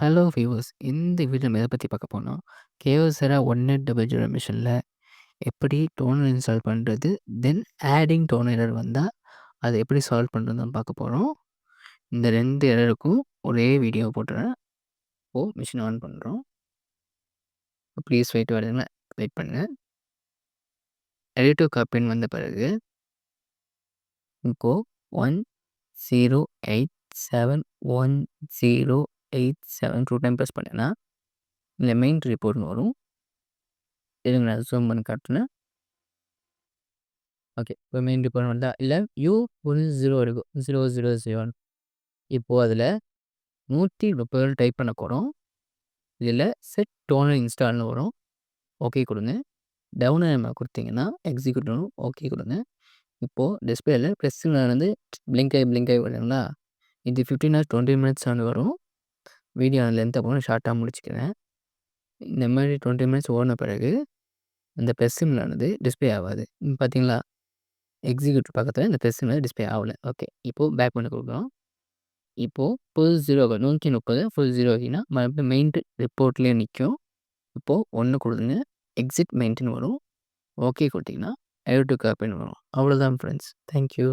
Hello viewers! இந்த video நம்ம எத பத்தி பார்க்க போறோம்னா, Kyocera 1800 மிஷின்ல எப்படி டோனர் இன்ஸ்டால் பண்றது? தென் ஆடிங் டோனர் எரர் வந்தா, அத எப்படி சால்வ் பண்றதுன்னு பார்க்க போறோம். இந்த 2 எரருக்கும் ஒரே வீடியோ போட்டுறேன். இப்போ மிஷின் ஆன் பண்றோம். ப்ளீஸ் வெயிட் பண்ணுங்க. ரெடி டூ காப்பின்னு வந்த பிறகு, இப்போ 10871087 2 டைம் பிரஸ் பண்ணேன்னா, இந்த மெயின் ரிப்போர்ட்ன்னு வரும். இருங்க நான் ஜூம் பண்ணி காட்டுறேன். ஓகே. இப்போ மெயின் ரிப்போர்ட் வந்தா இல்ல ஒரு 0 இருக்கும். 0001 இப்போ அதில 130 டைப் பண்ண போறோம். இதில செட் டோனர் இன்ஸ்டால்னு வரும். ஓகே குடுங்க. டவுன் ஆரோ குடுத்தீங்கன்னா, எக்ஸிக்யூட் வரும். ஓகே குடுங்க. இப்போ டிஸ்ப்ளேல ப்ளஸ்ன்னு வந்து பிளிங்க் ஆகி வருதுங்களா? இது 15 ஹார்ஸ் 20 மினிட்ஸ் வந்து வரும். வீடியோ லென்த்தா போனா ஷார்ட்டா முடிச்சுக்கிறேன். இந்த மாரி 20 மினிட்ஸ் ஓடுன பிறகு, அந்த ப்ளஸ் சிம்பலானது டிஸ்ப்ளே ஆவாது. பார்த்தீங்களா? எக்ஸிக்யூட் பக்கத்தில இந்த ப்ளஸ் சிம்பல் டிஸ்ப்ளே ஆவல. ஓகே. இப்போ பேக் பண்ணி குடுக்குறோம். இப்போ ஃபுல் 0 130 ஃபுல் 0 ஆக்கினா, மறுபடியும் மெயின் ரிப்போர்ட்லயே நிக்கும். இப்போ 1 குடுங்க. எக்ஸிட் மெயின்டெயின் வரும். ஓகே குடுத்தீங்கன்னா, எரர் டூ காப்பின்னு வரும். அவ்வளோதான் ஃப்ரெண்ட்ஸ். Thank you.